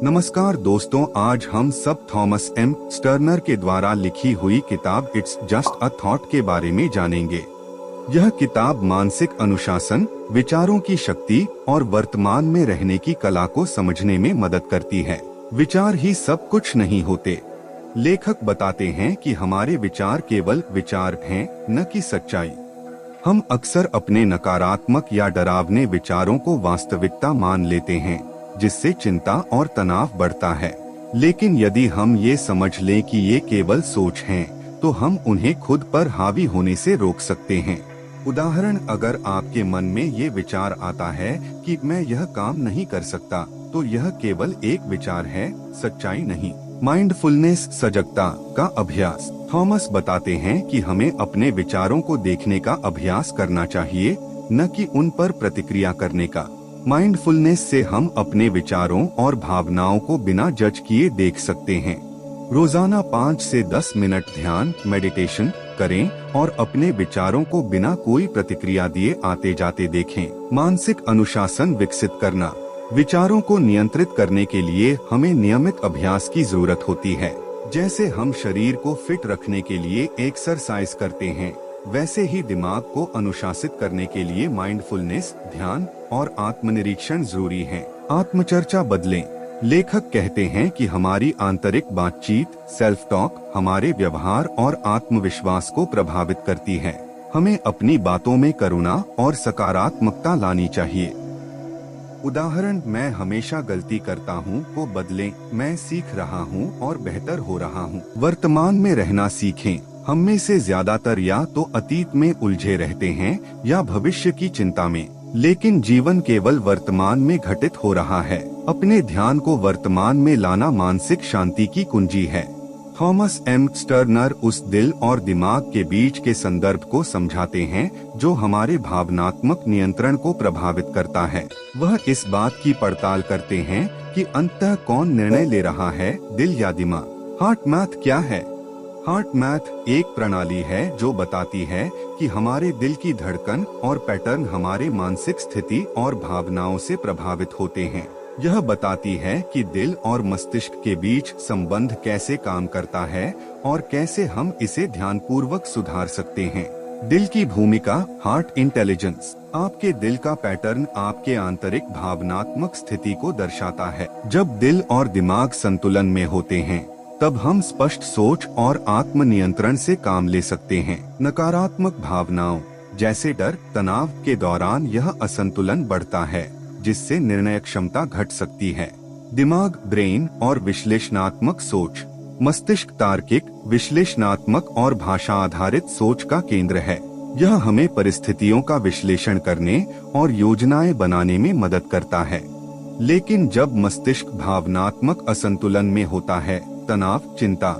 नमस्कार दोस्तों, आज हम सब थॉमस एम स्टर्नर के द्वारा लिखी हुई किताब इट्स जस्ट अ थॉट के बारे में जानेंगे। यह किताब मानसिक अनुशासन, विचारों की शक्ति और वर्तमान में रहने की कला को समझने में मदद करती है। विचार ही सब कुछ नहीं होते। लेखक बताते हैं कि हमारे विचार केवल विचार हैं, न कि सच्चाई। हम अक्सर अपने नकारात्मक या डरावने विचारों को वास्तविकता मान लेते हैं, जिससे चिंता और तनाव बढ़ता है। लेकिन यदि हम ये समझ लें कि ये केवल सोच हैं, तो हम उन्हें खुद पर हावी होने से रोक सकते हैं। उदाहरण, अगर आपके मन में ये विचार आता है कि मैं यह काम नहीं कर सकता, तो यह केवल एक विचार है, सच्चाई नहीं। माइंडफुलनेस, सजगता का अभ्यास। थॉमस बताते हैं कि हमें अपने विचारों को देखने का अभ्यास करना चाहिए, न कि उन पर प्रतिक्रिया करने का। माइंडफुलनेस से हम अपने विचारों और भावनाओं को बिना जज किए देख सकते हैं। रोजाना 5 से 10 मिनट ध्यान मेडिटेशन करें और अपने विचारों को बिना कोई प्रतिक्रिया दिए आते जाते देखें। मानसिक अनुशासन विकसित करना। विचारों को नियंत्रित करने के लिए हमें नियमित अभ्यास की जरूरत होती है। जैसे हम शरीर को फिट रखने के लिए एक्सरसाइज करते हैं, वैसे ही दिमाग को अनुशासित करने के लिए माइंडफुलनेस, ध्यान और आत्मनिरीक्षण जरूरी है। आत्मचर्चा बदलें। लेखक कहते हैं कि हमारी आंतरिक बातचीत, सेल्फ टॉक, हमारे व्यवहार और आत्मविश्वास को प्रभावित करती है। हमें अपनी बातों में करुणा और सकारात्मकता लानी चाहिए। उदाहरण, मैं हमेशा गलती करता हूँ को बदलें, मैं सीख रहा हूँ और बेहतर हो रहा हूँ। वर्तमान में रहना सीखें। हम में से ज्यादातर या तो अतीत में उलझे रहते हैं या भविष्य की चिंता में, लेकिन जीवन केवल वर्तमान में घटित हो रहा है। अपने ध्यान को वर्तमान में लाना मानसिक शांति की कुंजी है। थॉमस एम स्टर्नर उस दिल और दिमाग के बीच के संदर्भ को समझाते हैं जो हमारे भावनात्मक नियंत्रण को प्रभावित करता है। वह इस बात की पड़ताल करते हैं कि अंततः कौन निर्णय ले रहा है, दिल या दिमाग। हार्ट मैथ क्या है? हार्ट मैथ एक प्रणाली है जो बताती है कि हमारे दिल की धड़कन और पैटर्न हमारे मानसिक स्थिति और भावनाओं से प्रभावित होते हैं। यह बताती है कि दिल और मस्तिष्क के बीच संबंध कैसे काम करता है और कैसे हम इसे ध्यानपूर्वक सुधार सकते हैं। दिल की भूमिका, हार्ट इंटेलिजेंस। आपके दिल का पैटर्न आपके आंतरिक भावनात्मक स्थिति को दर्शाता है। जब दिल और दिमाग संतुलन में होते हैं, तब हम स्पष्ट सोच और आत्मनियंत्रण से काम ले सकते हैं। नकारात्मक भावनाओं जैसे डर, तनाव के दौरान यह असंतुलन बढ़ता है, जिससे निर्णय क्षमता घट सकती है। दिमाग, ब्रेन और विश्लेषणात्मक सोच। मस्तिष्क तार्किक, विश्लेषणात्मक और भाषा आधारित सोच का केंद्र है। यह हमें परिस्थितियों का विश्लेषण करने और योजनाएं बनाने में मदद करता है। लेकिन जब मस्तिष्क भावनात्मक असंतुलन में होता है, तनाव, चिंता,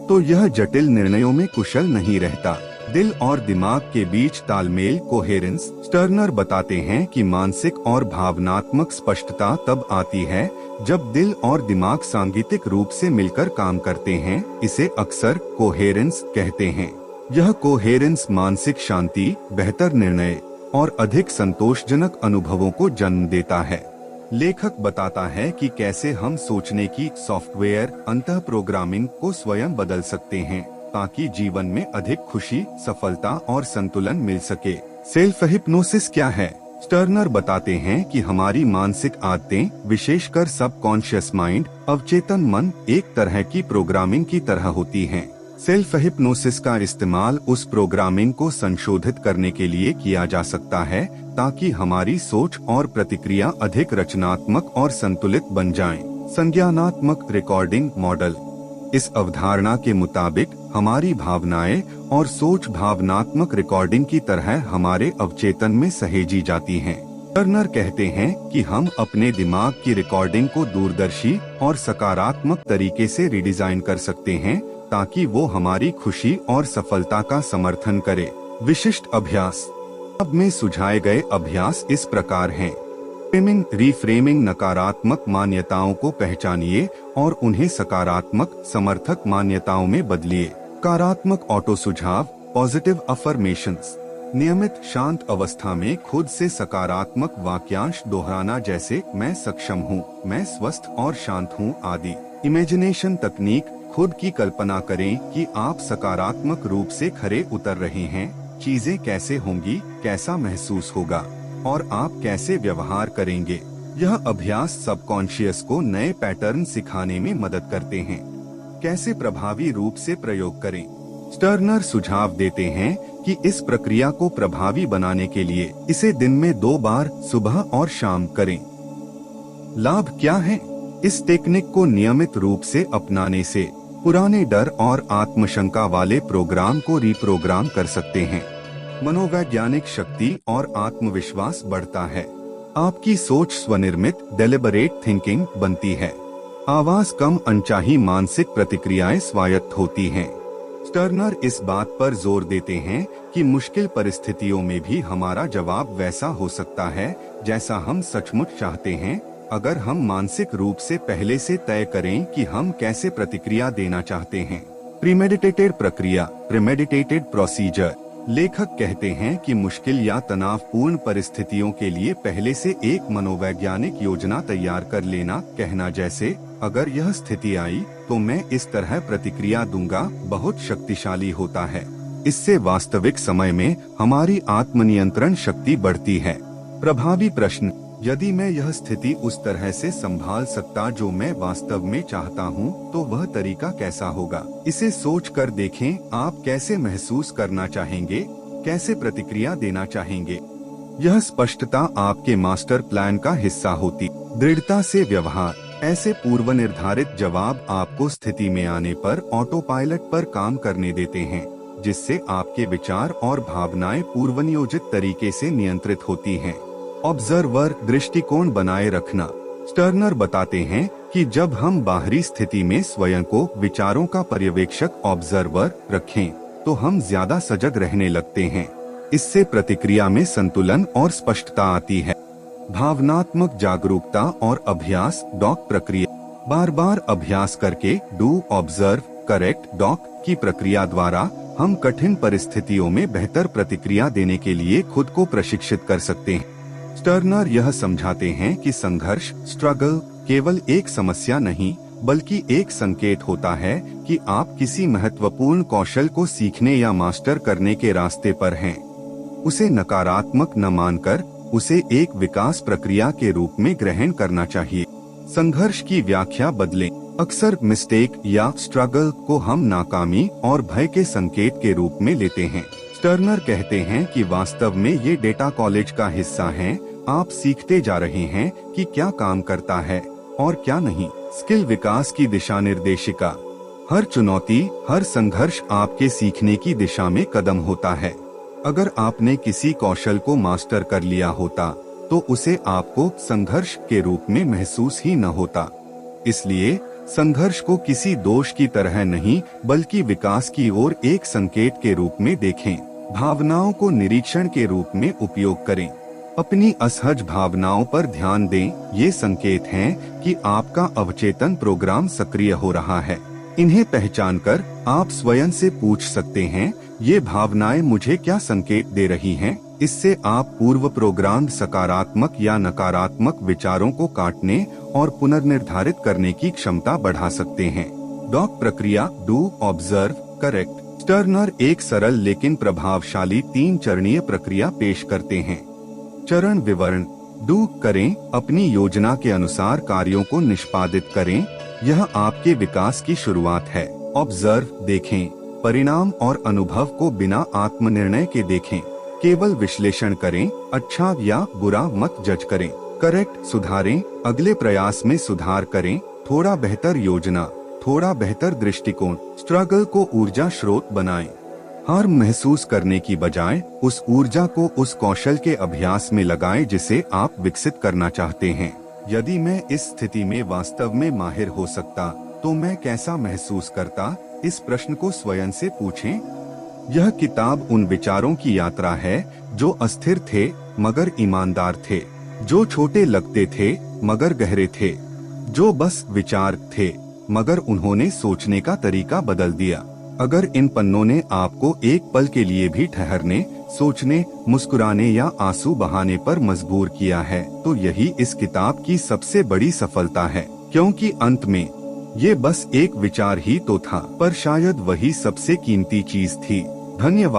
तो यह जटिल निर्णयों में कुशल नहीं रहता। दिल और दिमाग के बीच तालमेल, कोहेरेंस। स्टर्नर बताते हैं कि मानसिक और भावनात्मक स्पष्टता तब आती है जब दिल और दिमाग सांगीतिक रूप से मिलकर काम करते हैं। इसे अक्सर कोहेरेंस कहते हैं। यह कोहेरेंस मानसिक शांति, बेहतर निर्णय और अधिक संतोषजनक अनुभवों को जन्म देता है। लेखक बताता है कि कैसे हम सोचने की सॉफ्टवेयर, अंतः प्रोग्रामिंग को स्वयं बदल सकते हैं ताकि जीवन में अधिक खुशी, सफलता और संतुलन मिल सके। सेल्फ हिप्नोसिस क्या है? स्टर्नर बताते हैं कि हमारी मानसिक आदतें, विशेषकर सबकॉन्शियस माइंड, अवचेतन मन, एक तरह की प्रोग्रामिंग की तरह होती हैं। सेल्फ हिप्नोसिस का इस्तेमाल उस प्रोग्रामिंग को संशोधित करने के लिए किया जा सकता है ताकि हमारी सोच और प्रतिक्रिया अधिक रचनात्मक और संतुलित बन जाएं। संज्ञानात्मक रिकॉर्डिंग मॉडल। इस अवधारणा के मुताबिक हमारी भावनाएं और सोच भावनात्मक रिकॉर्डिंग की तरह हमारे अवचेतन में सहेजी जाती हैं। टर्नर कहते हैं कि हम अपने दिमाग की रिकॉर्डिंग को दूरदर्शी और सकारात्मक तरीके से रिडिजाइन कर सकते हैं ताकि वो हमारी खुशी और सफलता का समर्थन करे। विशिष्ट अभ्यास। अब में सुझाए गए अभ्यास इस प्रकार हैं। रिफ्रेमिंग, नकारात्मक मान्यताओं को पहचानिए और उन्हें सकारात्मक, समर्थक मान्यताओं में बदलिए। सकारात्मक ऑटो सुझाव, पॉजिटिव अफर्मेशंस। नियमित शांत अवस्था में खुद से सकारात्मक वाक्यांश दोहराना, जैसे मैं सक्षम हूँ, मैं स्वस्थ और शांत हूँ आदि। इमेजिनेशन तकनीक, खुद की कल्पना करें कि आप सकारात्मक रूप से खरे उतर रहे हैं, चीजें कैसे होंगी, कैसा महसूस होगा और आप कैसे व्यवहार करेंगे। यह अभ्यास सबकॉन्शियस को नए पैटर्न सिखाने में मदद करते हैं। कैसे प्रभावी रूप से प्रयोग करें? स्टर्नर सुझाव देते हैं कि इस प्रक्रिया को प्रभावी बनाने के लिए इसे दिन में 2 बार सुबह और शाम करें। लाभ क्या है? इस टेक्निक को नियमित रूप से अपनाने से पुराने डर और आत्मशंका वाले प्रोग्राम को रिप्रोग्राम कर सकते हैं। मनोवैज्ञानिक शक्ति और आत्मविश्वास बढ़ता है। आपकी सोच स्वनिर्मित डेलिबरेट थिंकिंग बनती है। आवाज कम, अनचाही मानसिक प्रतिक्रियाएं स्वायत्त होती हैं। स्टर्नर इस बात पर जोर देते हैं कि मुश्किल परिस्थितियों में भी हमारा जवाब वैसा हो सकता है जैसा हम सचमुच चाहते हैं, अगर हम मानसिक रूप से पहले से तय करें कि हम कैसे प्रतिक्रिया देना चाहते हैं। प्रीमेडिटेटेड प्रक्रिया, प्रीमेडिटेटेड प्रोसीजर। लेखक कहते हैं कि मुश्किल या तनावपूर्ण परिस्थितियों के लिए पहले से एक मनोवैज्ञानिक योजना तैयार कर लेना, कहना जैसे अगर यह स्थिति आई तो मैं इस तरह प्रतिक्रिया दूंगा, बहुत शक्तिशाली होता है। इससे वास्तविक समय में हमारी आत्मनियंत्रण शक्ति बढ़ती है। प्रभावी प्रश्न, यदि मैं यह स्थिति उस तरह से संभाल सकता जो मैं वास्तव में चाहता हूँ, तो वह तरीका कैसा होगा? इसे सोच कर देखें, आप कैसे महसूस करना चाहेंगे, कैसे प्रतिक्रिया देना चाहेंगे। यह स्पष्टता आपके मास्टर प्लान का हिस्सा होती। दृढ़ता से व्यवहार, ऐसे पूर्व निर्धारित जवाब आपको स्थिति में आने पर ऑटो पायलट पर काम करने देते हैं, जिससे आपके विचार और भावनाएं पूर्वनियोजित तरीके से नियंत्रित होती हैं। ऑब्जर्वर दृष्टिकोण बनाए रखना। स्टर्नर बताते हैं कि जब हम बाहरी स्थिति में स्वयं को विचारों का पर्यवेक्षक ऑब्जर्वर रखें, तो हम ज्यादा सजग रहने लगते हैं। इससे प्रतिक्रिया में संतुलन और स्पष्टता आती है। भावनात्मक जागरूकता और अभ्यास, डॉक प्रक्रिया। बार बार अभ्यास करके डू, ऑब्जर्व, करेक्ट, डॉक की प्रक्रिया द्वारा हम कठिन परिस्थितियों में बेहतर प्रतिक्रिया देने के लिए खुद को प्रशिक्षित कर सकते हैं। स्टर्नर यह समझाते हैं कि संघर्ष, स्ट्रगल केवल एक समस्या नहीं, बल्कि एक संकेत होता है कि आप किसी महत्वपूर्ण कौशल को सीखने या मास्टर करने के रास्ते पर हैं। उसे नकारात्मक न मानकर उसे एक विकास प्रक्रिया के रूप में ग्रहण करना चाहिए। संघर्ष की व्याख्या बदलें। अक्सर मिस्टेक या स्ट्रगल को हम नाकामी और भय के संकेत के रूप में लेते हैं। स्टर्नर कहते हैं कि वास्तव में ये डेटा कॉलेज का हिस्सा हैं। आप सीखते जा रहे हैं कि क्या काम करता है और क्या नहीं। स्किल विकास की दिशा निर्देशिका। हर चुनौती, हर संघर्ष आपके सीखने की दिशा में कदम होता है। अगर आपने किसी कौशल को मास्टर कर लिया होता, तो उसे आपको संघर्ष के रूप में महसूस ही न होता। इसलिए संघर्ष को किसी दोष की तरह नहीं, बल्कि विकास की ओर एक संकेत के रूप में देखें। भावनाओं को निरीक्षण के रूप में उपयोग करें। अपनी असहज भावनाओं पर ध्यान दें। ये संकेत हैं कि आपका अवचेतन प्रोग्राम सक्रिय हो रहा है। इन्हें पहचानकर आप स्वयं से पूछ सकते हैं, ये भावनाएं मुझे क्या संकेत दे रही हैं? इससे आप पूर्व प्रोग्राम सकारात्मक या नकारात्मक विचारों को काटने और पुनर्निर्धारित करने की क्षमता बढ़ा सकते हैं। डॉक प्रक्रिया, डू, ऑब्जर्व, करेक्ट। स्टर्नर एक सरल लेकिन प्रभावशाली 3 चरणीय प्रक्रिया पेश करते हैं। चरण विवरण। डू करें, अपनी योजना के अनुसार कार्यों को निष्पादित करें, यह आपके विकास की शुरुआत है। ऑब्जर्व, देखें, परिणाम और अनुभव को बिना आत्मनिर्णय के देखें, केवल विश्लेषण करें, अच्छा या बुरा मत जज करें। करेक्ट, सुधारें, अगले प्रयास में सुधार करें, थोड़ा बेहतर योजना, थोड़ा बेहतर दृष्टिकोण। स्ट्रगल को ऊर्जा स्रोत बनाएं, हार महसूस करने की बजाय उस ऊर्जा को उस कौशल के अभ्यास में लगाएं जिसे आप विकसित करना चाहते हैं। यदि मैं इस स्थिति में वास्तव में माहिर हो सकता, तो मैं कैसा महसूस करता? इस प्रश्न को स्वयं से पूछें। यह किताब उन विचारों की यात्रा है जो अस्थिर थे मगर ईमानदार थे, जो छोटे लगते थे मगर गहरे थे, जो बस विचार थे मगर उन्होंने सोचने का तरीका बदल दिया। अगर इन पन्नों ने आपको एक पल के लिए भी ठहरने, सोचने, मुस्कुराने या आंसू बहाने पर मजबूर किया है, तो यही इस किताब की सबसे बड़ी सफलता है। क्योंकि अंत में ये बस एक विचार ही तो था, पर शायद वही सबसे कीमती चीज थी। धन्यवाद।